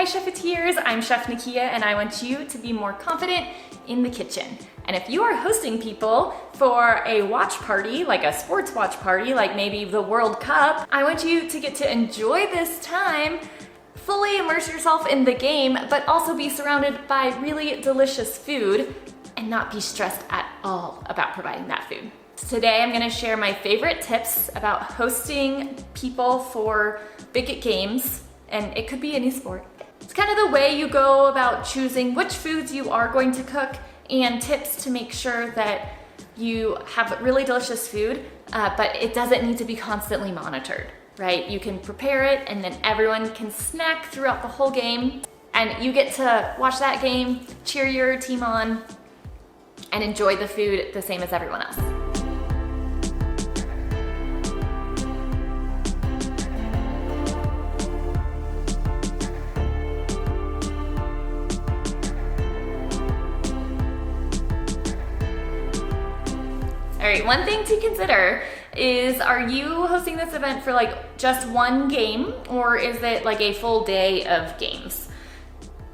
Hi Chefeteers, I'm Chef Nakia and I want you to be more confident in the kitchen. And if you are hosting people for a watch party, like a sports watch party, like maybe the World Cup, I want you to get to enjoy this time, fully immerse yourself in the game, but also be surrounded by really delicious food and not be stressed at all about providing that food. Today I'm gonna share my favorite tips about hosting people for big games, and it could be any sport. It's kind of the way you go about choosing which foods you are going to cook and tips to make sure that you have really delicious food, but it doesn't need to be constantly monitored, right? You can prepare it and then everyone can snack throughout the whole game and you get to watch that game, cheer your team on, and enjoy the food the same as everyone else. All right, one thing to consider is, are you hosting this event for like just one game, or is it like a full day of games?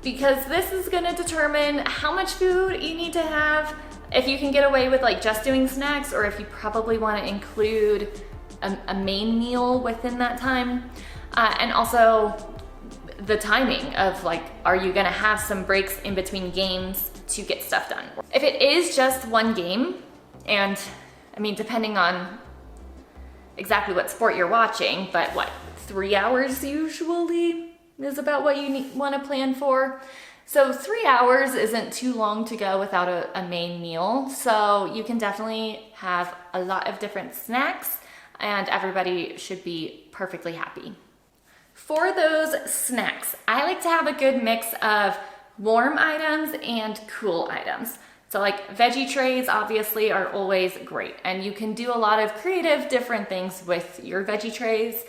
Because this is gonna determine how much food you need to have, if you can get away with like just doing snacks, or if you probably wanna include a main meal within that time. And also the timing of like, are you gonna have some breaks in between games to get stuff done? If it is just one game, and I mean, depending on exactly what sport you're watching, but what, 3 hours usually is about what you want to plan for. So 3 hours isn't too long to go without a main meal. So you can definitely have a lot of different snacks and everybody should be perfectly happy. For those snacks, I like to have a good mix of warm items and cool items. So like veggie trays obviously are always great, and you can do a lot of creative different things with your veggie trays.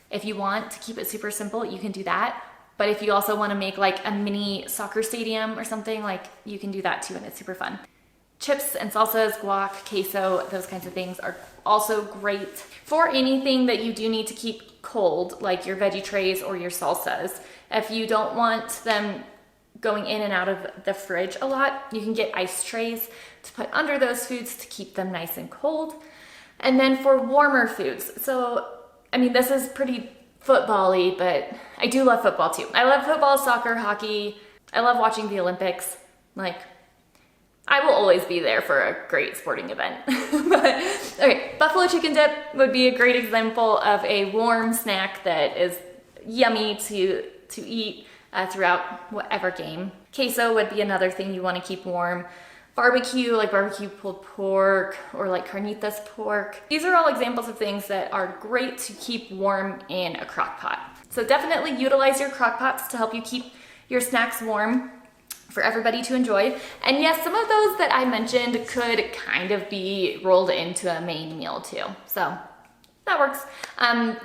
If you want to keep it super simple, you can do that. But if you also want to make like a mini soccer stadium or something, like you can do that too, and it's super fun. Chips and salsas, guac, queso, those kinds of things are also great. For anything that you do need to keep cold, like your veggie trays or your salsas, if you don't want them going in and out of the fridge a lot, you can get ice trays to put under those foods to keep them nice and cold. And then for warmer foods, so I mean, this is pretty football-y, but I do love football too. I love football, soccer, hockey. I love watching the Olympics. Like, I will always be there for a great sporting event. But okay, buffalo chicken dip would be a great example of a warm snack that is yummy to eat throughout whatever game. Queso would be another thing you want to keep warm. Barbecue, like barbecue pulled pork or like carnitas pork. These are all examples of things that are great to keep warm in a crock pot. So definitely utilize your crock pots to help you keep your snacks warm for everybody to enjoy. And yes, some of those that I mentioned could kind of be rolled into a main meal too. So that works.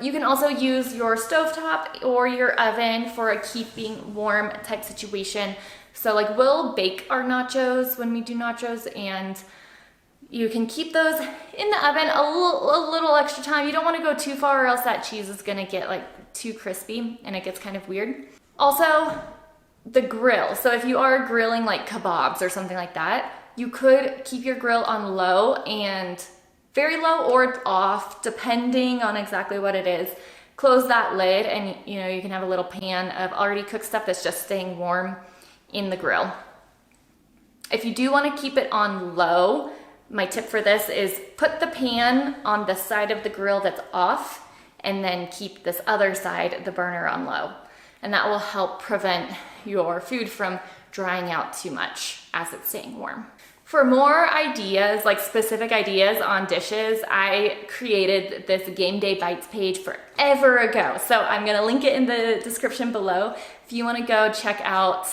You can also use your stovetop or your oven for a keeping warm type situation. So like we'll bake our nachos when we do nachos, and you can keep those in the oven a little extra time. You don't want to go too far or else that cheese is gonna get like too crispy and it gets kind of weird. Also, the grill. So if you are grilling like kebabs or something like that, you could keep your grill on low and very low or off, depending on exactly what it is. Close that lid and you can have a little pan of already cooked stuff that's just staying warm in the grill. If you do want to keep it on low, my tip for this is put the pan on the side of the grill that's off and then keep this other side, the burner, on low. And that will help prevent your food from drying out too much as it's staying warm. For more ideas, like specific ideas on dishes, I created this Game Day Bites page forever ago. So I'm gonna link it in the description below if you wanna go check out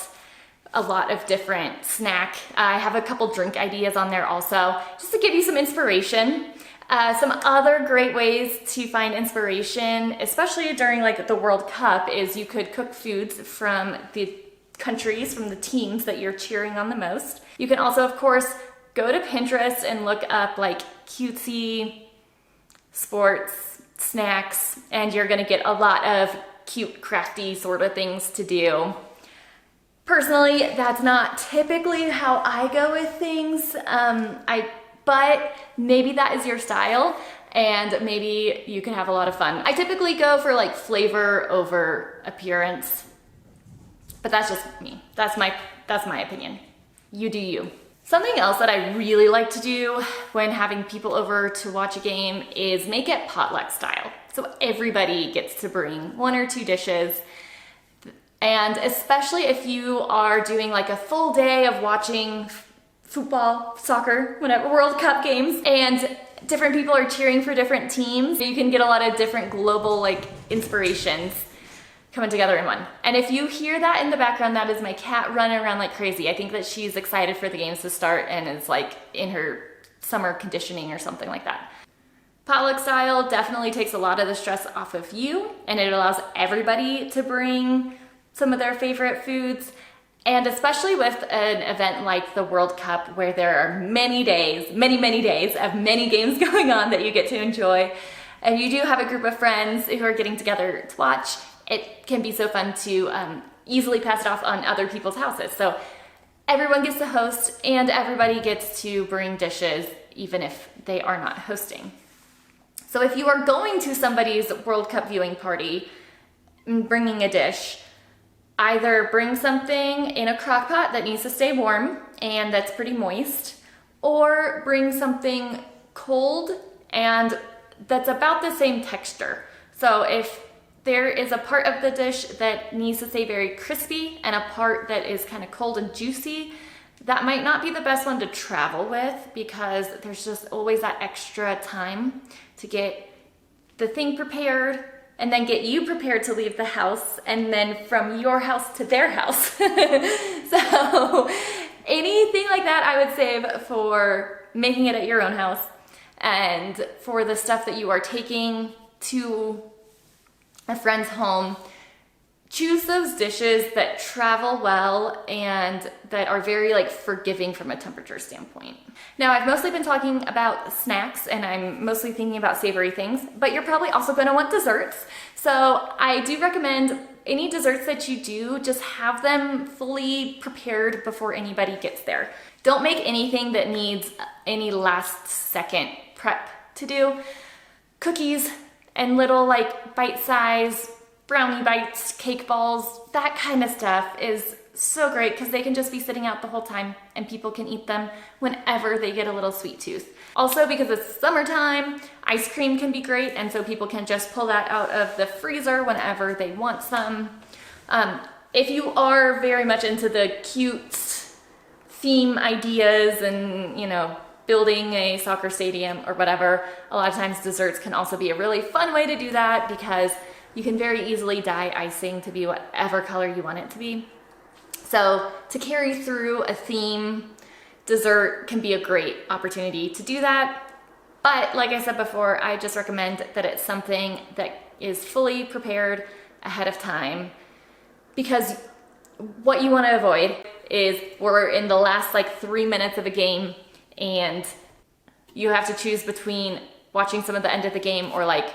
a lot of different snack. I have a couple drink ideas on there also, just to give you some inspiration. Some other great ways to find inspiration, especially during like the World Cup, is you could cook foods from the countries, from the teams that you're cheering on the most. You can also, of course, go to Pinterest and look up like cutesy sports snacks, and you're gonna get a lot of cute, crafty sort of things to do. Personally, that's not typically how I go with things, but maybe that is your style and maybe you can have a lot of fun. I typically go for like flavor over appearance, but that's just me. That's my opinion. You do you. Something else that I really like to do when having people over to watch a game is make it potluck style. So everybody gets to bring 1 or 2 dishes. And especially if you are doing like a full day of watching football, soccer, whatever, World Cup games, and different people are cheering for different teams, you can get a lot of different global like inspirations coming together in one. And if you hear that in the background, that is my cat running around like crazy. I think that she's excited for the games to start and is like in her summer conditioning or something like that. Potluck style definitely takes a lot of the stress off of you, and it allows everybody to bring some of their favorite foods. And especially with an event like the World Cup, where there are many days of many games going on that you get to enjoy, and you do have a group of friends who are getting together to watch, it can be so fun to easily pass it off on other people's houses. So everyone gets to host and everybody gets to bring dishes, even if they are not hosting. So if you are going to somebody's World Cup viewing party, bringing a dish, either bring something in a crock pot that needs to stay warm and that's pretty moist, or bring something cold and that's about the same texture. So if there is a part of the dish that needs to stay very crispy and a part that is kind of cold and juicy, that might not be the best one to travel with, because there's just always that extra time to get the thing prepared and then get you prepared to leave the house, and then from your house to their house. So anything like that I would save for making it at your own house. And for the stuff that you are taking to a friend's home, choose those dishes that travel well and that are very like forgiving from a temperature standpoint. Now, I've mostly been talking about snacks and I'm mostly thinking about savory things, but you're probably also going to want desserts. So I do recommend any desserts that you do, just have them fully prepared before anybody gets there. Don't make anything that needs any last second prep to do. Cookies and little like bite-sized brownie bites, cake balls, that kind of stuff is so great because they can just be sitting out the whole time and people can eat them whenever they get a little sweet tooth. Also, because it's summertime, ice cream can be great, and so people can just pull that out of the freezer whenever they want some. If you are very much into the cute theme ideas and, you know, building a soccer stadium or whatever, a lot of times desserts can also be a really fun way to do that, because you can very easily dye icing to be whatever color you want it to be. So to carry through a theme, dessert can be a great opportunity to do that. But like I said before, I just recommend that it's something that is fully prepared ahead of time, because what you want to avoid is we're in the last like 3 minutes of a game and you have to choose between watching some of the end of the game or like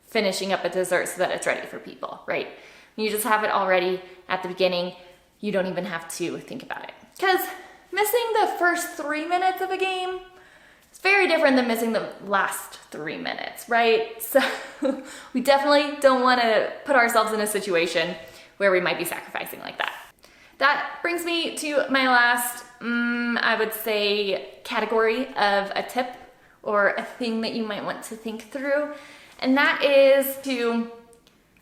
finishing up a dessert so that it's ready for people, right? You just have it all ready at the beginning. You don't even have to think about it. Because missing the first 3 minutes of a game is very different than missing the last 3 minutes, right? So we definitely don't want to put ourselves in a situation where we might be sacrificing like that. That brings me to my last, I would say, category of a tip or a thing that you might want to think through. And that is to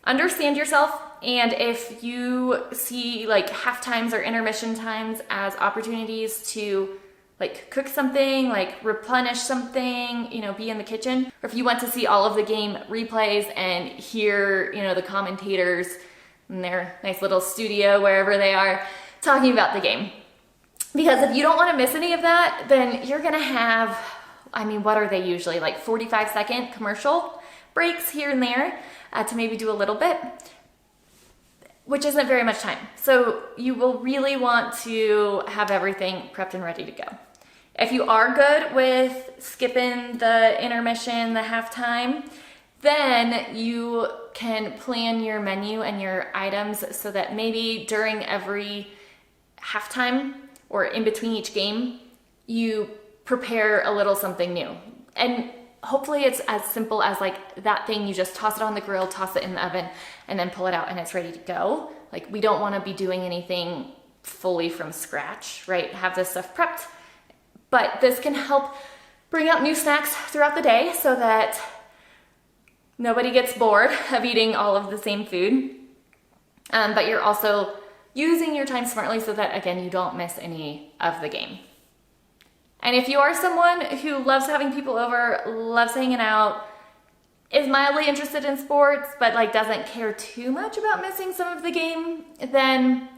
understand yourself, and if you see like half times or intermission times as opportunities to like cook something, like replenish something, you know, be in the kitchen, or if you want to see all of the game replays and hear, you know, the commentators in their nice little studio, wherever they are, talking about the game. Because if you don't want to miss any of that, then you're gonna have, I mean, what are they usually, like 45-second commercial breaks here and there to maybe do a little bit, which isn't very much time. So you will really want to have everything prepped and ready to go. If you are good with skipping the intermission, the halftime, then you can plan your menu and your items so that maybe during every halftime or in between each game, you prepare a little something new. And hopefully it's as simple as like that thing, you just toss it on the grill, toss it in the oven, and then pull it out and it's ready to go. Like, we don't want to be doing anything fully from scratch, right? Have this stuff prepped. But this can help bring out new snacks throughout the day so that nobody gets bored of eating all of the same food. But you're also using your time smartly so that, again, you don't miss any of the game. And if you are someone who loves having people over, loves hanging out, is mildly interested in sports, but like doesn't care too much about missing some of the game, then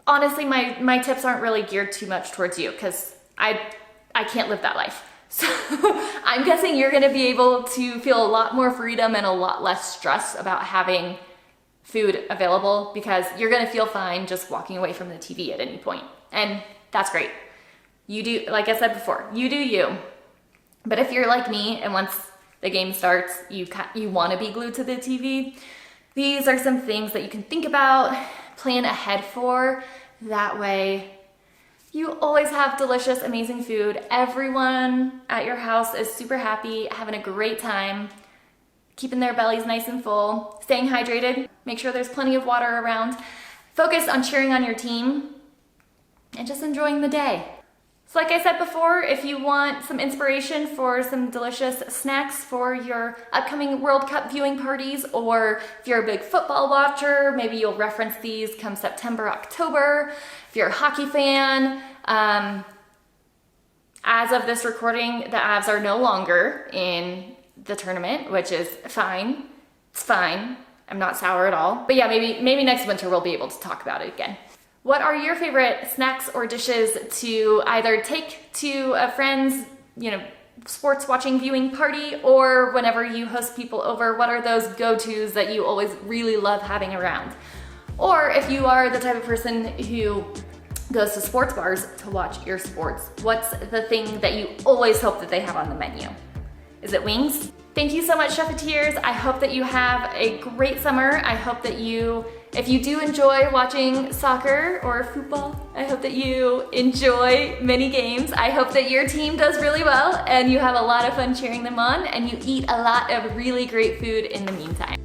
honestly, my tips aren't really geared too much towards you, because I can't live that life. So I'm guessing you're gonna be able to feel a lot more freedom and a lot less stress about having food available, because you're gonna feel fine just walking away from the TV at any point. And that's great. You do, like I said before, you do you. But if you're like me and once the game starts, you wanna be glued to the TV, these are some things that you can think about, plan ahead for. That way, you always have delicious, amazing food. Everyone at your house is super happy, having a great time, keeping their bellies nice and full, staying hydrated, make sure there's plenty of water around, focus on cheering on your team, and just enjoying the day. So like I said before, if you want some inspiration for some delicious snacks for your upcoming World Cup viewing parties, or if you're a big football watcher, maybe you'll reference these come September, October. If you're a hockey fan, as of this recording, the Avs are no longer in the tournament, which is fine. It's fine. I'm not sour at all. But yeah, maybe next winter we'll be able to talk about it again. What are your favorite snacks or dishes to either take to a friend's, sports watching viewing party, or whenever you host people over? What are those go-tos that you always really love having around? Or if you are the type of person who goes to sports bars to watch your sports, what's the thing that you always hope that they have on the menu? Is it wings? Thank you so much, Chefeteers. I hope that you have a great summer. I hope that if you do enjoy watching soccer or football, I hope that you enjoy many games. I hope that your team does really well and you have a lot of fun cheering them on, and you eat a lot of really great food in the meantime.